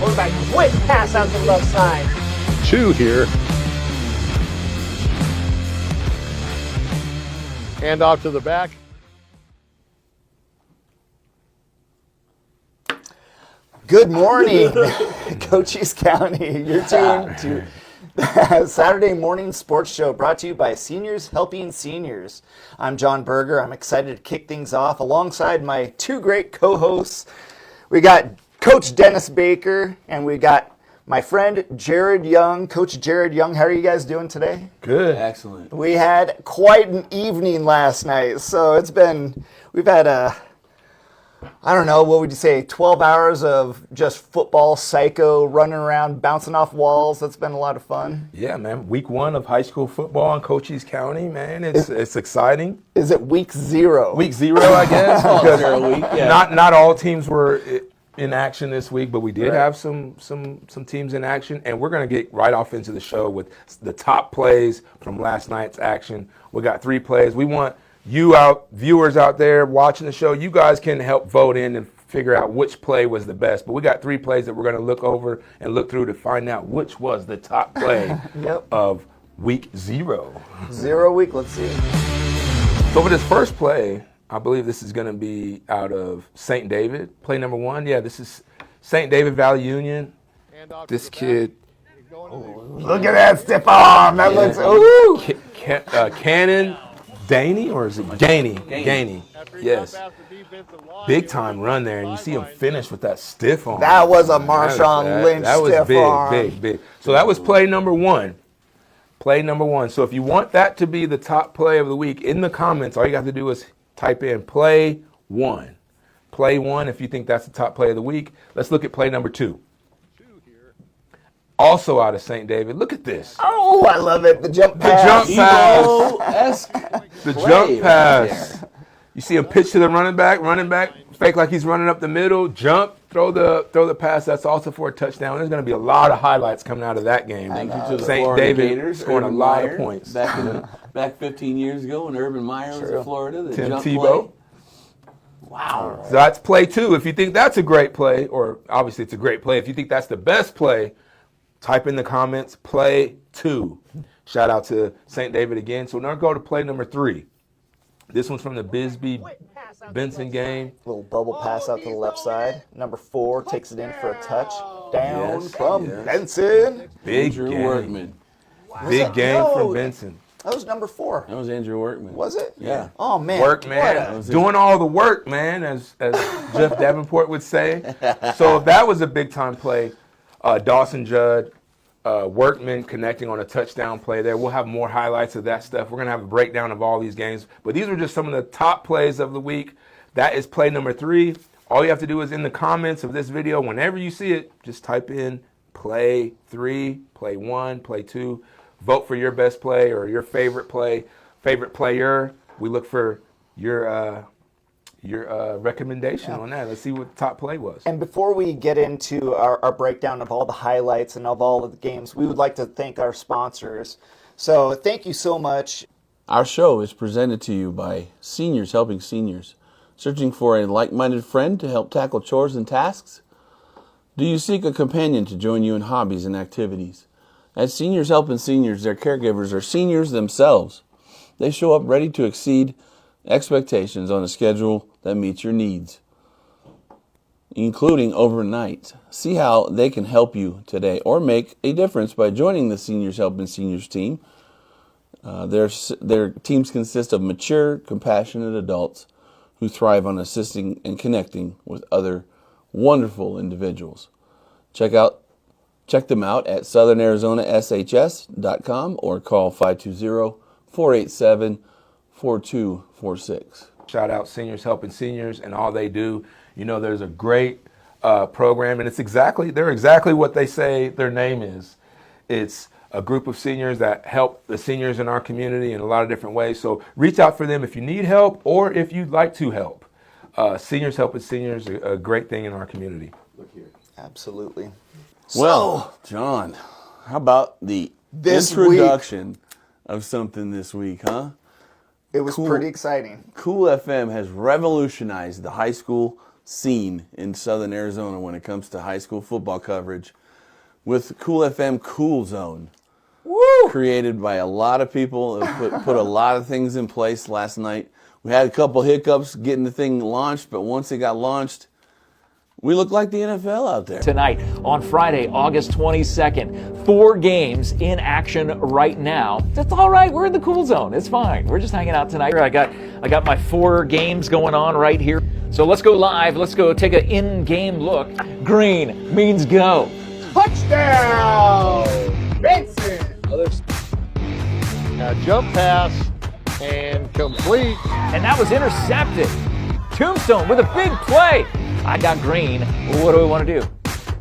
Quarterback, quick pass out to the left side. 2 here. Hand off to the back. Good morning, Cochise County. You're tuned to the Saturday morning sports show brought to you by Seniors Helping Seniors. I'm Jon Berger. I'm excited to kick things off alongside my two great co-hosts. We got Coach Dennis Baker and we got my friend Jared Young. Coach Jared Young, how are you guys doing today? Good. Excellent. We had quite an evening last night, so we've had I don't know, what would you say, 12 hours of just football psycho running around, bouncing off walls. That's been a lot of fun. Yeah, man. Week 1 of high school football in Cochise County, man. It's exciting. Is it week 0? Week 0, I guess. Because week, yeah. Not all teams were in action this week, but we did have some teams in action, and we're going to get right off into the show with the top plays from last night's action. We got 3 plays. We want you viewers out there watching the show, you guys can help vote in and figure out which play was the best. But we got 3 plays that we're going to look over and look through to find out which was the top play of week 0. 0 week, let's see. So for this first play, I believe this is going to be out of St. David. Play number 1. Yeah, this is St. David Valley Union. This kid. Look at that stiff arm. That looks, ooh. Cannon. Daney, or is it Gainey? Gainey. Yes. Big time run there, and you see him finish with that stiff arm. That was a Marshawn Lynch that was stiff arm. big. So that was play number 1. Play number 1. So if you want that to be the top play of the week, in the comments, all you got to do is type in play 1. Play 1 if you think that's the top play of the week. Let's look at play number 2. Also out of St. David. Look at this. Oh, I love it. The jump pass. The jump pass. You see him pitch to the running back, fake like he's running up the middle, jump, throw the pass. That's also for a touchdown. There's going to be a lot of highlights coming out of that game. Thank you to the St. David scoring a lot of points. Back 15 years ago when Urban Meyer was in Florida. The Tim jump Tebow. play. Wow. So that's play 2. If you think that's a great play, or obviously it's a great play, if you think that's the best play, type in the comments, play 2. Shout out to St. David again. So now go to play number 3. This one's from the Bisbee-Benson game. Little bubble pass out to the left side. Number 4 takes it in for a touchdown from Benson. Big Andrew game. Workman. Big game from Benson. That was number 4. That was Andrew Workman. Was it? Yeah. Oh, man. Work, man. Doing all the work, man, as Jeff Davenport would say. So if that was a big-time play, Dawson Judd, Workman connecting on a touchdown play there. We'll have more highlights of that stuff. We're going to have a breakdown of all these games. But these are just some of the top plays of the week. That is play number 3. All you have to do is in the comments of this video, whenever you see it, just type in play 3, play 1, play 2. Vote for your best play or your favorite play, favorite player. We look for your recommendation on that. Let's see what the top play was. And before we get into our breakdown of all the highlights and of all of the games, we would like to thank our sponsors. So thank you so much. Our show is presented to you by Seniors Helping Seniors. Searching for a like-minded friend to help tackle chores and tasks? Do you seek a companion to join you in hobbies and activities? At Seniors Helping Seniors, their caregivers are seniors themselves. They show up ready to exceed expectations on a schedule that meets your needs, including overnight. See how they can help you today or make a difference by joining the Seniors Helping Seniors team. Their teams consist of mature, compassionate adults who thrive on assisting and connecting with other wonderful individuals. Check them out at southernarizonaSHS.com or call 520-487-4246. Shout out Seniors Helping Seniors and all they do. You know, there's a great program, and they're exactly what they say their name is. It's a group of seniors that help the seniors in our community in a lot of different ways. So reach out for them if you need help or if you'd like to help. Seniors Helping Seniors, a great thing in our community. Look here. Absolutely. Well, John, how about the This introduction of something this week, huh? It was pretty exciting. Cool FM has revolutionized the high school scene in Southern Arizona when it comes to high school football coverage with Cool FM Cool Zone. Woo! Created by a lot of people, put a lot of things in place last night. We had a couple hiccups getting the thing launched, but once it got launched, we look like the NFL out there. Tonight, on Friday, August 22nd, 4 games in action right now. That's all right. We're in the cool zone. It's fine. We're just hanging out tonight. I got my 4 games going on right here. So let's go live. Let's go take an in-game look. Green means go. Touchdown! Benson! Now jump pass and complete. And that was intercepted. Tombstone with a big play. I got green. Well, what do we want to do?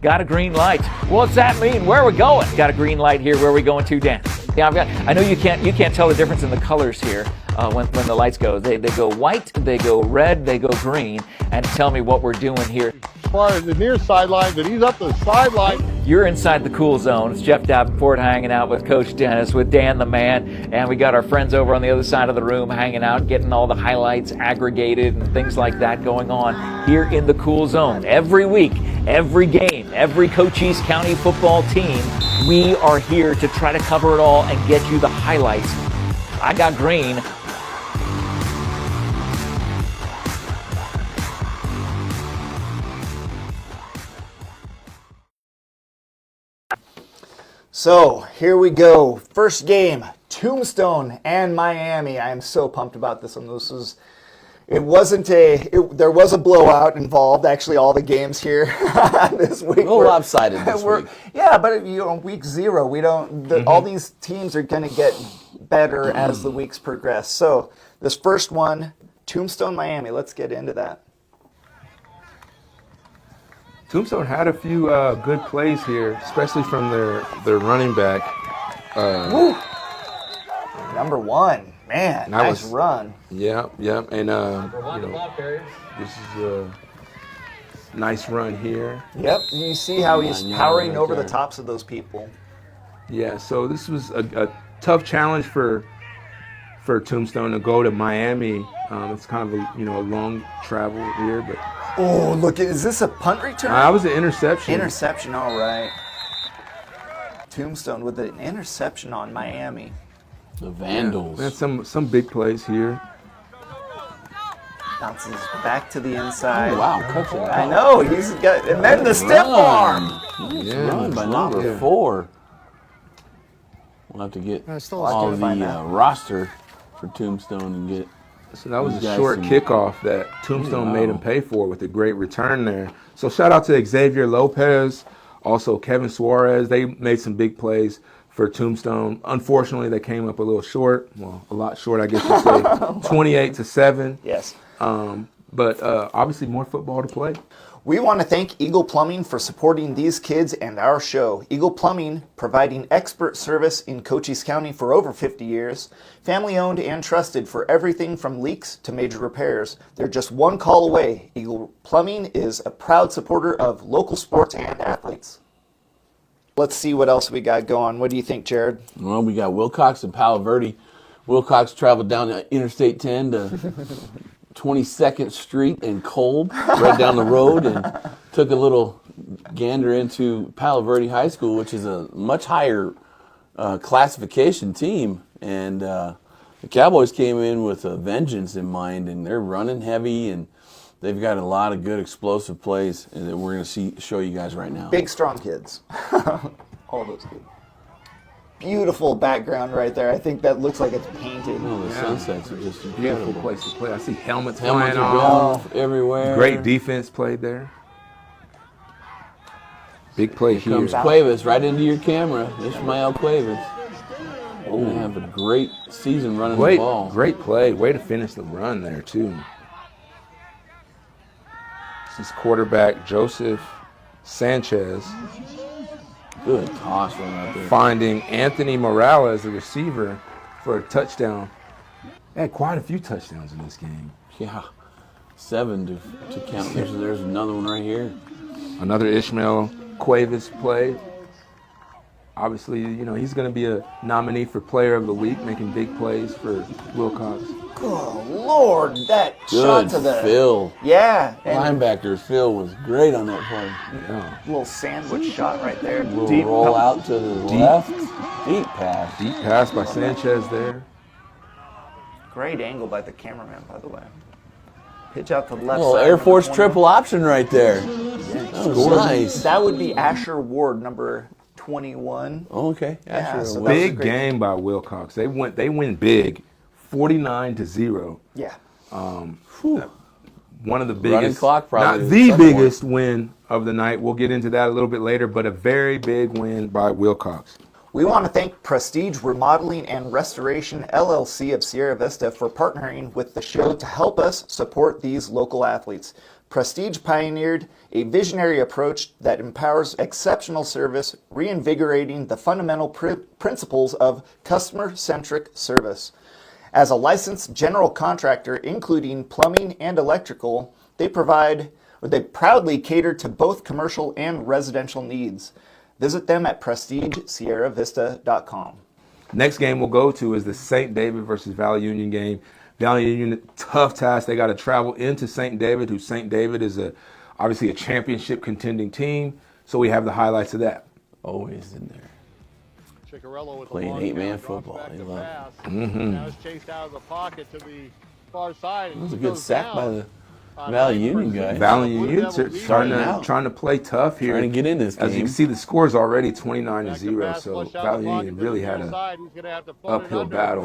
Got a green light. What's that mean? Where are we going? Got a green light here. Where are we going to, Dan? Yeah, I know you can't tell the difference in the colors here when the lights go. They go white, they go red, they go green, and tell me what we're doing here. As far as the near sideline, but he's up the sideline. You're inside the cool zone. It's Jeff Davenport hanging out with Coach Dennis, with Dan the Man, and we got our friends over on the other side of the room hanging out, getting all the highlights aggregated and things like that going on here in the cool zone. Every week, every game, every Cochise County football team, we are here to try to cover it all and get you the highlights. I got green. So here we go. First game, Tombstone and Miami. I am so pumped about this one. There was a blowout involved. Actually, all the games here this week. A little lopsided this week. Yeah, but week 0, we don't. All these teams are going to get better as the weeks progress. So this first one, Tombstone, Miami. Let's get into that. Tombstone had a few good plays here, especially from their running back. Number 1, man, nice run. Yeah, and this is a nice run here. Yep, you see how he's powering over the tops of those people. Yeah, so this was a tough challenge for Tombstone to go to Miami. It's kind of a long travel here, but. Oh, look, is this a punt return? That was an interception. Interception, all right. Tombstone with an interception on Miami. The Vandals. Yeah, some big plays here. Bounces back to the inside. Oh, wow, cuts it out. I know, he's got, and then the stiff arm. Nice run by number 4. We'll have to get all the roster for Tombstone and get. So that was a short kickoff that Tombstone made him pay for with a great return there. So shout out to Xavier Lopez, also Kevin Suarez. They made some big plays for Tombstone. Unfortunately, they came up a little short. Well, a lot short, I guess you'd say. 28-7. Yes. But obviously more football to play. We want to thank Eagle Plumbing for supporting these kids and our show. Eagle Plumbing, providing expert service in Cochise County for over 50 years. Family owned and trusted for everything from leaks to major repairs. They're just one call away. Eagle Plumbing is a proud supporter of local sports and athletes. Let's see what else we got going. What do you think, Jared? Well, we got Wilcox and Palo Verde. Wilcox traveled down Interstate 10 to 22nd Street and Kolb, right down the road, and took a little gander into Palo Verde High School, which is a much higher classification team. And the Cowboys came in with a vengeance in mind, and they're running heavy, and they've got a lot of good explosive plays that we're going to show you guys right now. Big, strong kids. All those kids. Beautiful background right there. I think that looks like it's painted. Oh, the sunsets are just Beautiful beautiful. place to play. I see helmets Helmets flying are off. going everywhere. Great defense played there. Big play here. Comes Cuevas right into your camera. Ishmael Cuevas. Oh, have a great season running the ball. Great play. Way to finish the run there, too. This is quarterback Joseph Sanchez. Good toss run out there. Finding Anthony Morales, the receiver, for a touchdown. They had quite a few touchdowns in this game. Yeah, 7 to count. There's another one right here. Another Ishmael Cuevas play. Obviously, he's going to be a nominee for Player of the Week, making big plays for Wilcox. Oh, Lord, that shot Good to the... Phil. Yeah. And Linebacker Phil was great on that play. Yeah. little sandwich shot right there. Little Deep roll pass. out to the left. Deep pass. Deep pass by Sanchez there. Great angle by the cameraman, by the way. Pitch out to the left Little side. Air Force number 21. triple option right there. That was nice. That would be Asher Ward, number 21. Okay. Asher, so well, that was a Big great game by Wilcox. They win big, 49-0. Yeah. One of the Running biggest, clock probably not is the somewhere. biggest win of the night. We'll get into that a little bit later, but a very big win by Wilcox. We want to thank Prestige Remodeling and Restoration LLC of Sierra Vista for partnering with the show to help us support these local athletes. Prestige pioneered a visionary approach that empowers exceptional service, reinvigorating the fundamental principles of customer-centric service. As a licensed general contractor, including plumbing and electrical, they proudly cater to both commercial and residential needs. Visit them at prestigesierravista.com. Next game we'll go to is the St. David versus Valley Union game. Valley Union, tough task. They got to travel into St. David, who St. David is obviously a championship contending team. So we have the highlights of that. always in there. Ciccarello with Playing the long eight-man count, drops football. back They to love it. pass. Now it's chased out of the pocket to the far side. That was a good sack by the on Valley 9%. Union guy. Valley Blue Union Devils starting out. trying to play tough here. Trying to get in this As you game. can see, the score is already Back to 29-0. pass, So flush out Valley the pocket Union to the really near had an side. He's gonna have to float it uphill under. battle.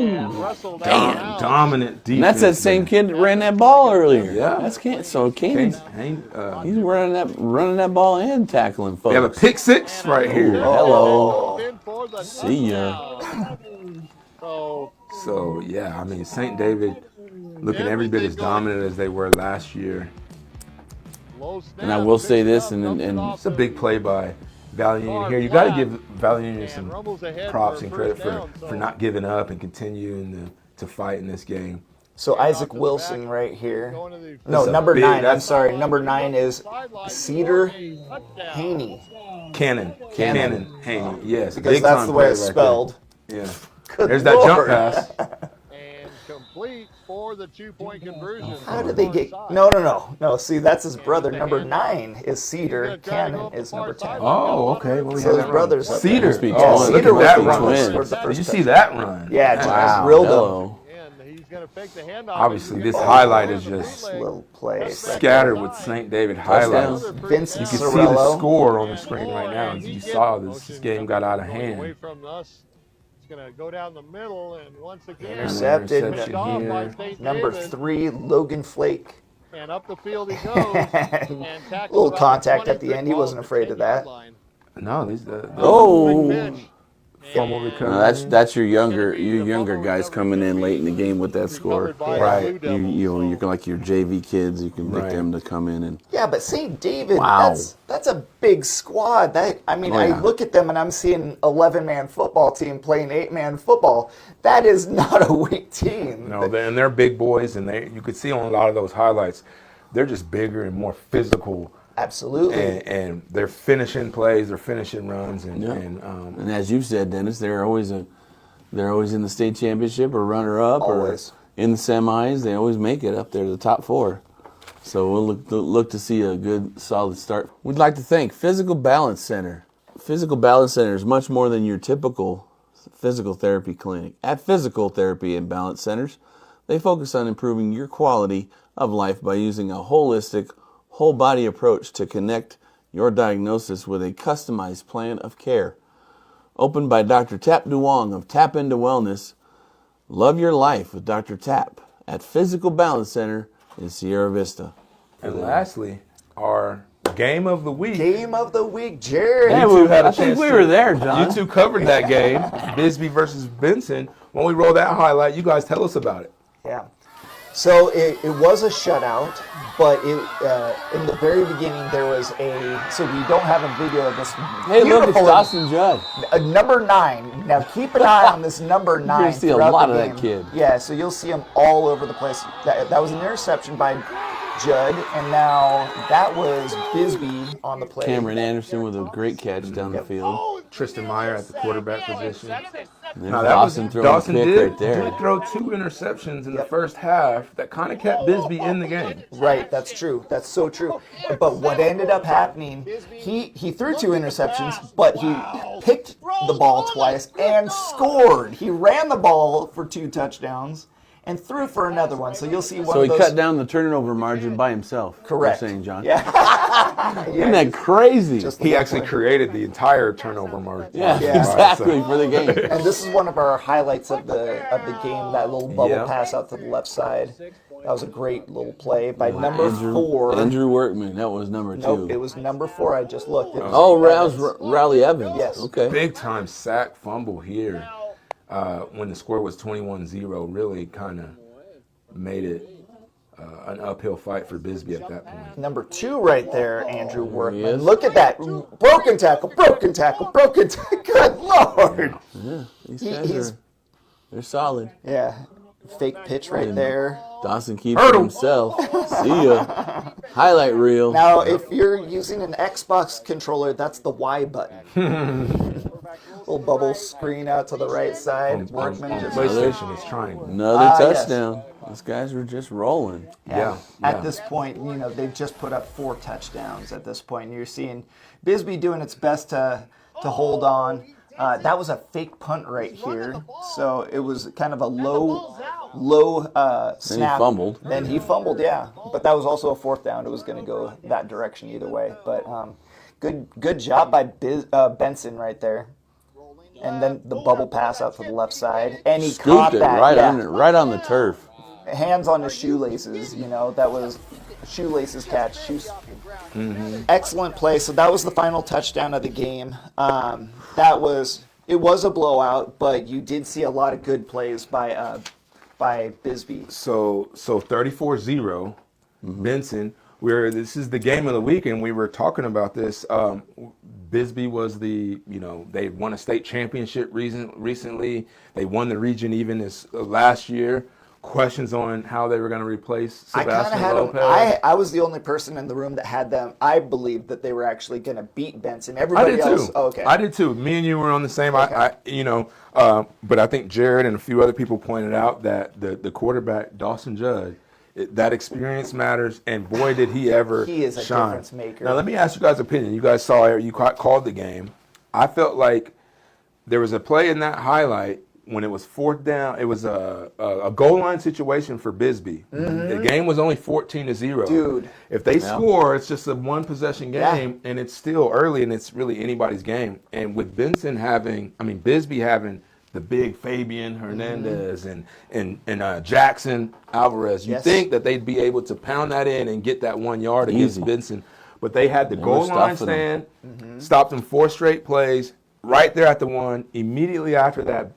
And wrestled out of Damn. bounds. Dominant defense. And that's that same kid that ran that ball earlier. Yeah. That's so Kane's He's he's running that ball and tackling folks. we have a pick six right here. Hello. In for the See ya. touchdown. So So yeah, I mean St. David looking every bit as dominant as they were last year. low snap, And I will say picks it this, up, and- dumps it and- off It's a the- big play by Valley Union here. You got to give Valley Union some props and credit for not giving up and continuing to fight in this game. So Isaac Wilson right here. Going to the No, That's a number big- 9. I'm that's- sorry. Number 9 is sideline Cedar for a touchdown. Haney. Cannon, Haney, yes. Because big that's time the way play it's right spelled. there. Yeah. Good There's that jump Lord. pass. And complete for the 2-point conversion. How did they get... No, see, that's his brother. Number 9 is Cedar. Cannon is number 10. Oh, okay. Well, we So have his that brothers run. up there. Cedar. Must be Yeah, twins. Look Cedar at was that the one run. that scored the Did first you see touchdown. that run? Yeah, just Wow. drilled him. Hello. And he's going to fake the handoff. Obviously, He's this gonna highlight go is on the just bootleg. Little play. Scattered with St. David highlights. Touchdown. Vincent You can see the Sorello. score on the screen right now. As you saw, this game got out of Away hand. from us. It's going to go down the middle, and once again, Intercepted. picked off by St. Number David, 3, Logan Flake. and up the field he goes. and tackled Little about contact the at the end. He wasn't 20 afraid of that. line. No, these Oh. Big pitch. fumble No, recovery. that's your younger guys coming in late in the game with that score. Recovered by the Right. Blue You Devils, you're like your JV kids. You can pick Right. them to come in and Yeah, but St. David, Wow. that's a big squad. Oh, I yeah. look at them and I'm seeing 11-man football team playing 8-man football. That is not a weak team. No, they're big boys, and you could see on a lot of those highlights, they're just bigger and more physical, Absolutely. and they're finishing plays, they're finishing runs, and and as you've said, Dennis, they're always in the state championship or runner up Always. or in the semis. They always make it up there to the top 4. So we'll look to see a good solid start. We'd like to thank Fyzical Balance Center. Fyzical Balance Center is much more than your typical physical therapy clinic. At Physical Therapy and Balance Centers, they focus on improving your quality of life by using a holistic, whole body approach to connect your diagnosis with a customized plan of care. Opened by Dr. Tap Duong of Tap Into Wellness, love your life with Dr. Tap at Fyzical Balance Center in Sierra Vista. and lastly, our game of the week. Game of the week, Jared. You two had a I think chance we to- were there, John. You two covered that game, Bisbee versus Benson. When we roll that highlight, you guys tell us about it. Yeah. So it was a shutout, but in the very beginning there was so we don't have a video of this. Hey, look, it's beautiful- Dawson Judd. Number 9. Now keep an eye on this number 9. gonna see a throughout lot the of that game. kid. Yeah, so you'll see him all over the place. That was an interception by Judd, and now that was Bisbee on the play. Cameron Anderson with a great catch down the field. Tristan Meyer at the quarterback position. And then Now, Dawson throwing a pick right there. did throw 2 interceptions in the first half that kind of kept Bisbee in the game. Right, that's true. That's so true. But what ended up happening, he threw 2 interceptions, but he picked the ball twice and scored. He ran the ball for 2 touchdowns and threw for another one. So you'll see one So of he those. cut down the turnover margin by himself. Correct. You're saying, John? Yeah. Isn't that crazy? Just He actually created the entire turnover margin. yeah, Yeah. exactly, for the game. And this is one of our highlights of the game, that little bubble Yeah. pass out to the left side. That was a great little play by number 4. Andrew Workman, that was number 2. Nope, it was number 4. I just looked. It was Oh, that Evans. was Riley Evans. Yes. Okay. Big time sack fumble here when the score was 21-0. Really kind of made it an uphill fight for Bisbee at that point. Number 2 right there, Andrew Workman. is. Look at that. Broken tackle, broken tackle, broken tackle. Good Lord. Yeah, these He- guys he's- they're solid. Yeah. Fake pitch right there. Dawson keeps it himself. See ya. Highlight reel. Now, if you're using an Xbox controller, that's the Y button. Little bubble screen out to the right side. Workman On just PlayStation, it's triangle. Another yes. touchdown. These guys were just rolling. Yeah. At this point, they've just put up 4 touchdowns at this point. And you're seeing Bisbee doing its best to hold on. That was a fake punt right here. So it was kind of a low snap. fumbled. Then he fumbled, yeah. But that was also a 4th down. It was going to go that direction either way. But good job by Benson right there. And then the bubble pass out to the left side. And he caught Scooped it that. right on the turf. Hands on his shoelaces, that was shoelaces catch. Excellent play. So that was the final touchdown of the game. It was a blowout, but you did see a lot of good plays by Bisbee. So 34-0, Benson. This is the game of the week, and we were talking about this. Bisbee was they won a state championship recently. They won the region even this last year. Questions on how they were going to replace Sebastian Lopez. I was the only person in the room that had them. I believed that they were actually going to beat Benson. I Everybody did else, too. oh, okay. I did too. Me and you were on the same. Okay. But I think Jared and a few other people pointed out that the quarterback Dawson Judd, that experience matters, and boy did he ever He is a shine. difference maker. Now let me ask you guys' opinion. You guys saw it. You called the game. I felt like there was a play in that highlight when it was 4th down. It was a goal line situation for Bisbee. The game was only 14-0. Dude. If they score, it's just a 1 possession game, Yeah. and it's still early, and it's really anybody's game. And with Bisbee having the big Fabian Hernandez and Jackson Alvarez, you Yes. think that they'd be able to pound that in and get that 1 yard against Easy. Benson. But they had the They goal were line stuffing stand, stopped them 4 straight plays, right there at the 1. Immediately after that,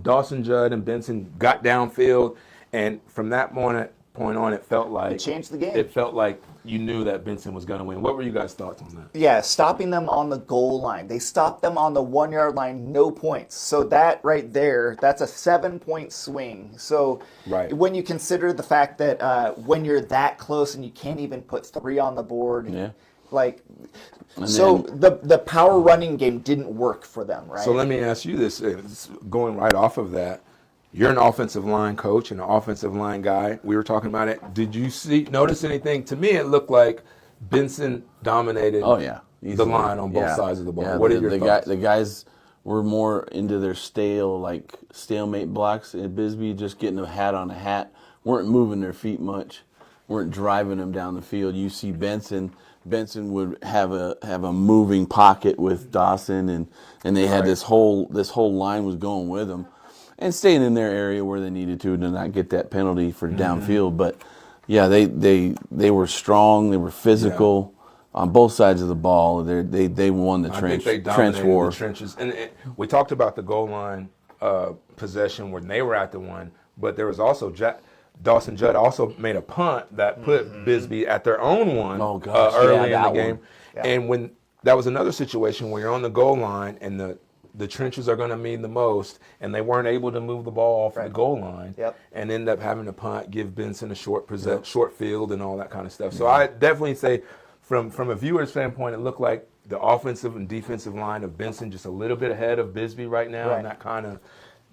Dawson Judd and Benson got downfield, and from that point on, it felt like It changed the game. It felt like you knew that Benson was going to win. What were you guys' thoughts on that? Yeah, stopping them on the goal line. They stopped them on the 1 yard line, no points. So that right there, that's a 7-point swing. So Right. when you consider the fact that when you're that close and you can't even put 3 on the board, Yeah. the power running game didn't work for them, right? So let me ask you this, going right off of that. You're an offensive line coach and an offensive line guy. We were talking about it. Did you notice anything? To me, it looked like Benson dominated Oh yeah, the easily. line on both Yeah. sides of the ball. Yeah, What are your thoughts? The guys were more into their stalemate blocks. And Bisbee just getting a hat on a hat. Weren't moving their feet much. Weren't driving them down the field. You see Benson would have a moving pocket with Dawson, and they had this whole line was going with them, and staying in their area where they needed to not get that penalty for downfield. But yeah, they were strong. They were physical on both sides of the ball. They won the I trench think they trench dominated war. the trenches. And we talked about the goal line possession when they were at the 1, but there was also Dawson Judd also made a punt that put Bisbee at their own 1 Oh, gosh, early yeah, in the that game. one. Yeah. And when that was another situation where you're on the goal line and the trenches are going to mean the most, and they weren't able to move the ball off the goal line, and end up having to punt, give Benson a short field and all that kind of stuff. So I definitely say, from a viewer's standpoint, it looked like the offensive and defensive line of Benson just a little bit ahead of Bisbee right now, and that kind of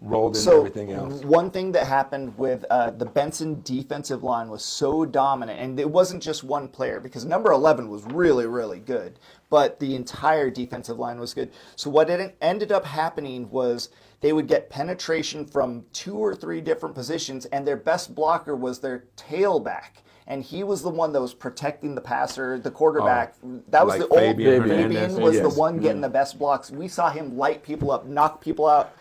rolled into everything else. One thing that happened with the Benson defensive line was so dominant, and it wasn't just one player, because number 11 was really, really good, but the entire defensive line was good. So what ended up happening was they would get penetration from 2 or 3 different positions, and their best blocker was their tailback. And he was the one that was protecting the passer, the quarterback. That was like the old Fabian was the one getting the best blocks. We saw him light people up, knock people out.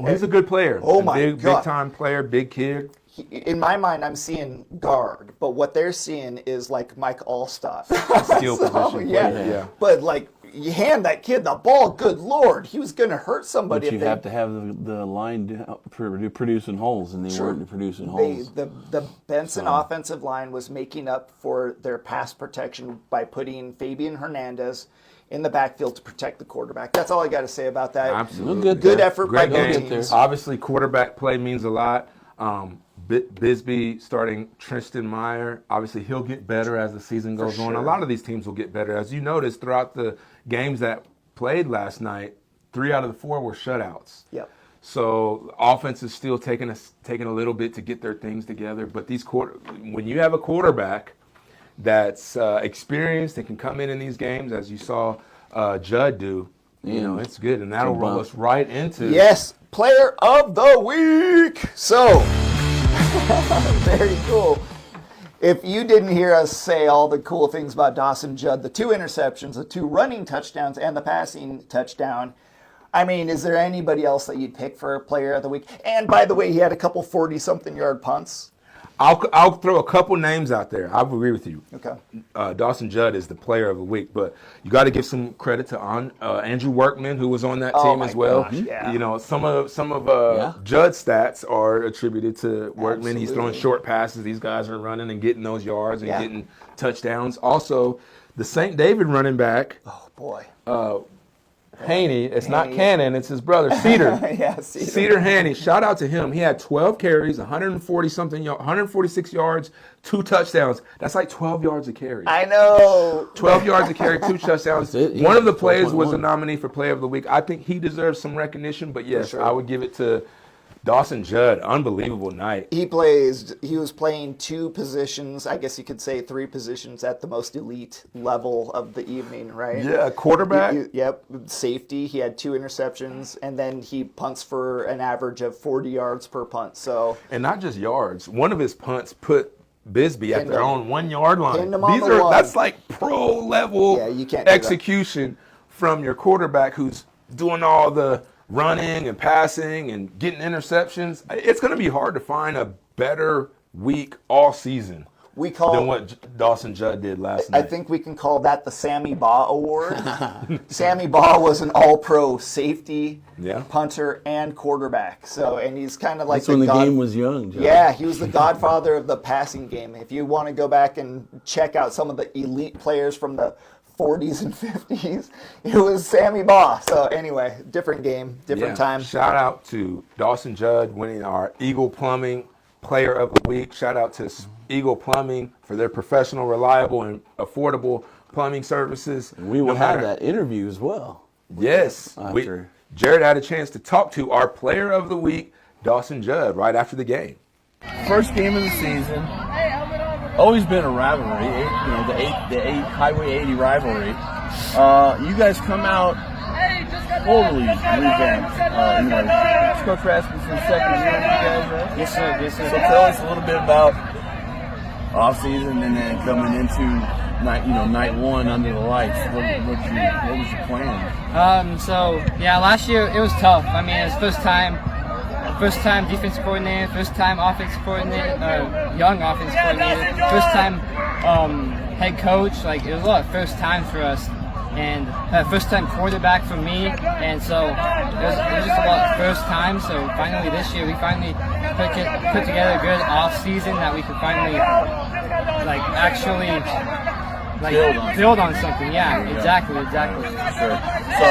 He's a good player. Oh my big, God. Big time player, big kid. In my mind, I'm seeing guard, but what they're seeing is like Mike Allstott. Skill position. Yeah. But like, you hand that kid the ball, good Lord, he was going to hurt somebody. But you have to have the line producing holes, and they weren't producing holes. The Benson offensive line was making up for their pass protection by putting Fabian Hernandez in the backfield to protect the quarterback. That's all I got to say about that. Absolutely. Good effort by Great both game. teams. Obviously, quarterback play means a lot. Bisbee starting Tristan Meyer. Obviously, he'll get better as the season goes on. A lot of these teams will get better. As you noticed, throughout the games that played last night, 3 out of the 4 were shutouts. Yep. So offense is still taking a little bit to get their things together. But when you have a quarterback that's experienced and can come in these games, as you saw Judd do, you know, it's good. And that'll roll us right into Player of the Week. So, very cool. If you didn't hear us say all the cool things about Dawson Judd, the 2 interceptions, the 2 running touchdowns, and the passing touchdown, I mean, is there anybody else that you'd pick for Player of the Week? And by the way, he had a couple 40-something yard punts. I'll throw a couple names out there. I agree with you. Okay. Dawson Judd is the Player of the Week, but you got to give some credit to Andrew Workman, who was on that team as well. Gosh, yeah. You know, some of Judd's stats are attributed to Workman. Absolutely. He's throwing short passes. These guys are running and getting those yards and getting touchdowns. Also, the St. David running back. Oh boy. Haney, it's not Cannon, it's his brother, Cedar. Cedar Haney. Shout out to him. He had 12 carries, 146 yards, 2 touchdowns. That's like 12 yards a carry. I know. 12 yards a carry, 2 touchdowns. One of the players was a nominee for Player of the Week. I think he deserves some recognition, but yes, I would give it to Dawson Judd. Unbelievable night. He was playing 2 positions, I guess you could say 3 positions at the most elite level of the evening, right? Yeah, quarterback. Safety. He had 2 interceptions, and then he punts for an average of 40 yards per punt. So, and not just yards. One of his punts put Bisbee at their own 1 yard line. That's like pro level execution from your quarterback who's doing all the running and passing and getting interceptions. It's going to be hard to find a better week all season than what Dawson Judd did last night. I think we can call that the Sammy Baugh Award. Sammy Baugh was an all-pro safety, punter, and quarterback. So, and he's kind of like that's when the game was young, John. Yeah, he was the godfather of the passing game. If you want to go back and check out some of the elite players from the 40s and 50s, it was Sammy Baugh. So anyway, different game, different time. Shout out to Dawson Judd winning our Eagle Plumbing Player of the Week. Shout out to Eagle Plumbing for their professional, reliable, and affordable plumbing services. And we will have that interview as well. Yes. Jared had a chance to talk to our Player of the Week, Dawson Judd, right after the game. First game of the season. Always been a rivalry, the Highway 80 rivalry. You guys come out totally revamped. Coach Rasmussen's second year with you guys, right? Yes, sir. So tell us a little bit about off season and then coming into night 1 under the lights. What was your plan? Last year it was tough. I mean, it was first time defense coordinator, first time offense coordinator, young offense coordinator, first time head coach. Like, it was a lot of first times for us, and first time quarterback for me, and so it was just a lot of first time. So finally this year we finally put together a good off season that we could finally actually build on something. Yeah, exactly. Sure. So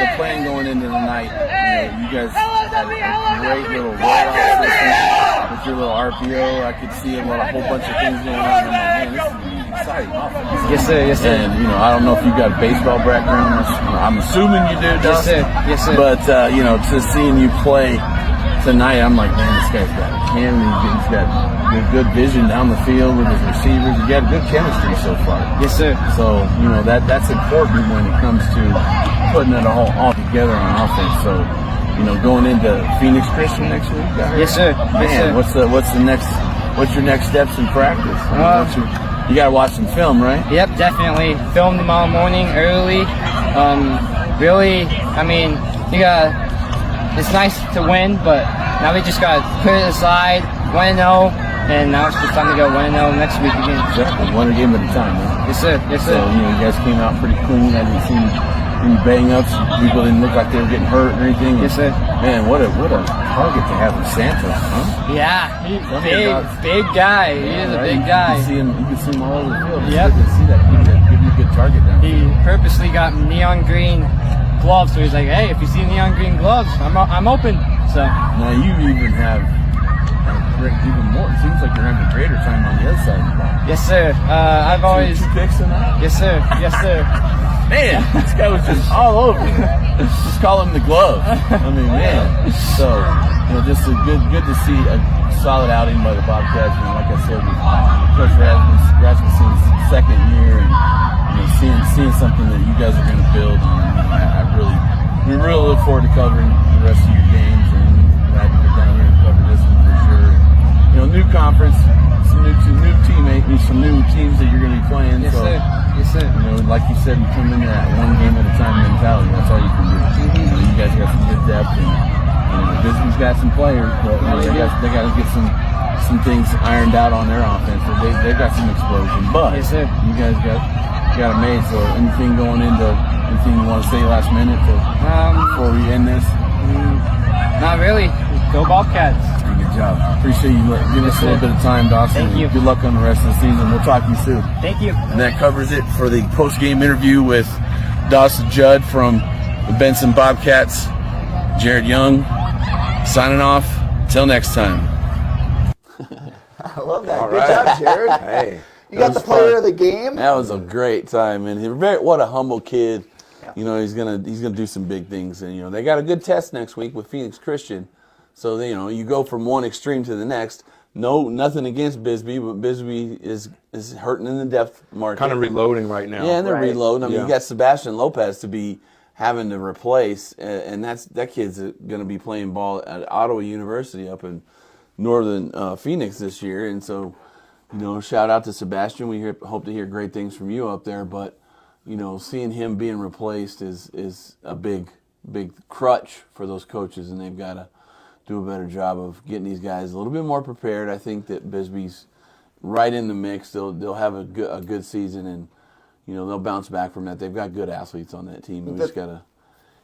the plan going into the night. You guys had a great little rollout system with your little RPO. I could see a whole bunch of things going on. I'm like, man, this is exciting offense. Yes, sir. Yes, sir. And I don't know if you got a baseball background. I'm assuming you do, Dustin. Yes, sir. Yes, sir. But to seeing you play tonight, I'm like, man, this guy's got a cannon. He's got good vision down the field with his receivers. You got good chemistry so far. Yes, sir. So that's important when it comes to putting it all together on offense. So going into Phoenix Christian next week, guys. Yes, sir. Man, yes, sir. what's your next steps in practice? You got to watch some film, right? Yep, definitely. Film tomorrow morning early. Really, I mean, it's nice to win, but now we just got to put it aside, 1-0, and now it's just time to go 1-0 next week again. Exactly, one game at a time, man. Yes, sir. Yes, sir. So, you guys came out pretty clean. I didn't see any bang-ups. People didn't look like they were getting hurt or anything. Yes, sir. Man, what a target to have in Santos, huh? Yeah, he's big guy. He is a big guy. You can see him all over the field. Yep. You can see that. Give you a good target down there. He purposely got neon green gloves, so he's like, hey, if you see neon green gloves, I'm open. So now you even have even more. It seems like you're having a greater time on the other side of the ball. yes, sir. I've always. 2 picks tonight? Yes, sir. Yes, sir. Man, this guy was just all over. Just call him the glove. I mean, man. So, just good to see a solid outing by the Bobcats. And like I said, with Coach Rasmussen's second year, and seeing something that you guys are going to build. We really look forward to covering the rest of your games, and glad to get down here and cover this one for sure. New conference, some new teammates, some new teams that you're going to be playing. Yes, sir. Yes, sir. Like you said, you come into that one game at a time mentality. That's all you can do. You guys got some good depth, and Bisbee's got some players, but they got to get some things ironed out on their offense. So they've got some explosion. But yes, sir. You guys got it made. So anything you want to say last minute before we end this? Not really. Go Bobcats. Good job. Appreciate you giving us a little bit of time, Dawson. Thank you. Good luck on the rest of the season. We'll talk to you soon. Thank you. And that covers it for the post-game interview with Dawson Judd from the Benson Bobcats. Jared Young signing off. Till next time. I love that. All Good right. job, Jared. Hey. You got the player of the game. That was a great time, and what a humble kid. He's gonna do some big things, and they got a good test next week with Phoenix Christian. So you go from one extreme to the next. No, nothing against Bisbee, but Bisbee is hurting in the depth market. Kind of reloading right now. Yeah, and they're Right. reloading. I mean, Yeah. you got Sebastian Lopez to be having to replace, and that kid's going to be playing ball at Ottawa University up in northern Phoenix this year, and so shout out to Sebastian. We hope to hear great things from you up there, but seeing him being replaced is a big crutch for those coaches, and they've got to do a better job of getting these guys a little bit more prepared. I think that Bisbee's right in the mix. They'll have a good season, and they'll bounce back from that. They've got good athletes on that team. We just got to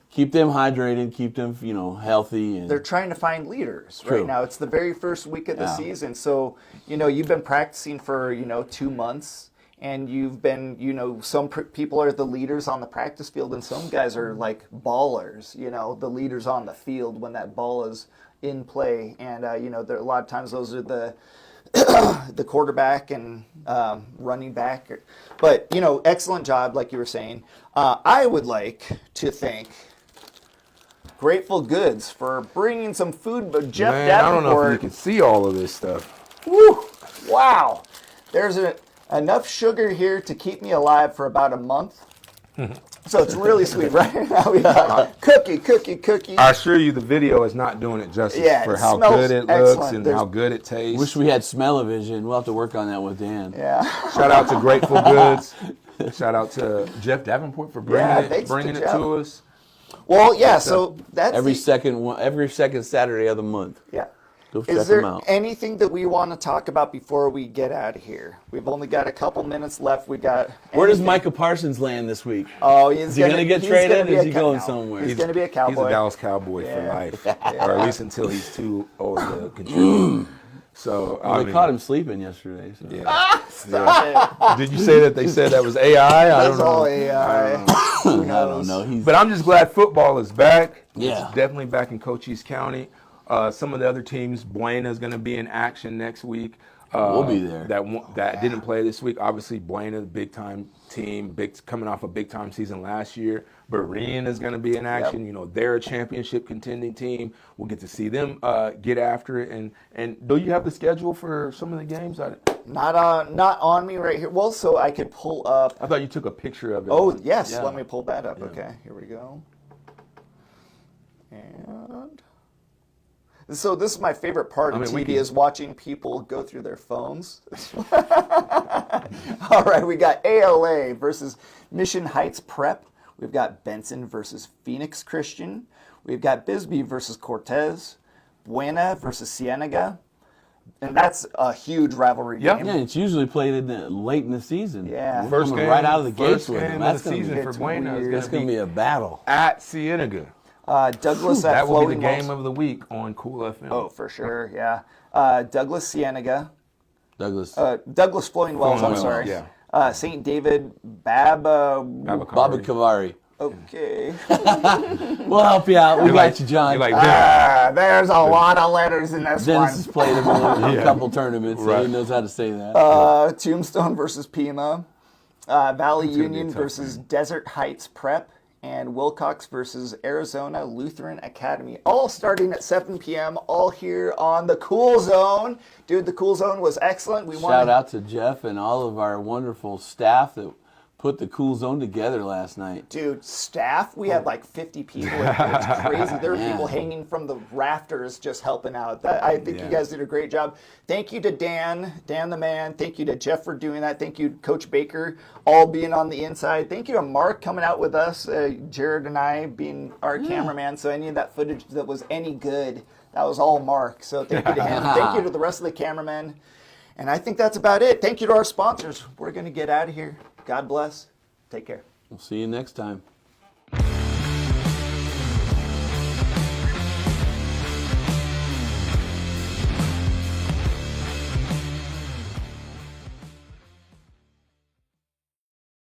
keep them hydrated, keep them healthy. And They're trying to find leaders True. right now. It's the very first week of the Yeah. season, so you've been practicing for 2 months. And you've been, some people are the leaders on the practice field, and some guys are like ballers, the leaders on the field when that ball is in play. And, there, a lot of times those are the the quarterback and running back. But, excellent job, like you were saying. I would like to thank Grateful Goods for bringing some food, but Jeff Man, I don't know if Davenport. you can see all of this stuff. Woo, wow. There's enough sugar here to keep me alive for about a month. So it's really sweet. Right now we got cookie. I assure you the video is not doing it justice Yeah, for it how smells good it looks excellent. and There's- how good it tastes. wish we had smell-o-vision. We'll have to work on that with Dan. Yeah. Shout out to Grateful Goods. Shout out to Jeff Davenport for Yeah, bringing thanks it to Jeff. to us. Well, yeah, so that's Every second Saturday of the month. Yeah. Go check Is there them out. anything that we want to talk about before we get out of here? We've only got a couple minutes left. We got. Where does anything- Micah Parsons land this week? Oh, Is he gonna get traded, or is he going no, somewhere? He's going to be a He's cowboy. a Dallas Cowboy for Yeah. life, or at least until he's too old to contribute. So Well, I they mean, caught him sleeping yesterday. So. Yeah. Stop it. Did you say that they said that was AI? I That's don't all know. AI. I don't know. But I'm just glad football is back. Yeah. It's definitely back in Cochise County. Some of the other teams, Buena is going to be in action next week. We'll be there. That didn't play this week. Obviously, Buena, the big time team, coming off a big time season last year. Berean is going to be in action. Yep. You know, they're a championship contending team. We'll get to see them get after it. And do you have the schedule for some of the games? Not on me right here. Well, so I could pull up. I thought you took a picture of it. Oh, yes. Yeah. Let me pull that up. Okay, here we go. And so this is my favorite part of TV is watching people go through their phones. All right, we got ALA versus Mission Heights Prep. We've got Benson versus Phoenix Christian. We've got Bisbee versus Cortez. Buena versus Cienega. And that's a huge rivalry game. Yeah, it's usually played late in the season. Yeah. We're First coming game, right out of the gates first with game them. of That's the going season for Buena is to be a battle. at Cienega. Douglas at That will be Flowing the game Wells. of the week on Cool FM. Oh, for sure, yeah. Douglas Cienega. Douglas. Douglas Flowing Wells, Flowing I'm sorry. Wells, yeah. St. David Baba. Baba Kavari. Okay. We'll help you out. We got you, John. You're like, There's a lot of letters in this Dennis has played him in a couple tournaments, so Right. he knows how to say that. Tombstone versus Pima. Valley gonna be a Union tough versus Desert Heights Prep. And Wilcox versus Arizona Lutheran Academy. All starting at 7 p.m. All here on the Cool Zone. Dude, the Cool Zone was excellent. Shout out to Jeff and all of our wonderful staff that put the Cool Zone together last night. Dude, staff, we had like 50 people in here. It's crazy. There were people hanging from the rafters just helping out. I think you guys did a great job. Thank you to Dan the man. Thank you to Jeff for doing that. Thank you, Coach Baker, all being on the inside. Thank you to Mark coming out with us, Jared and I being our cameraman. So any of that footage that was any good, that was all Mark. So thank you to him. Thank you to the rest of the cameramen. And I think that's about it. Thank you to our sponsors. We're going to get out of here. God bless. Take care. We'll see you next time.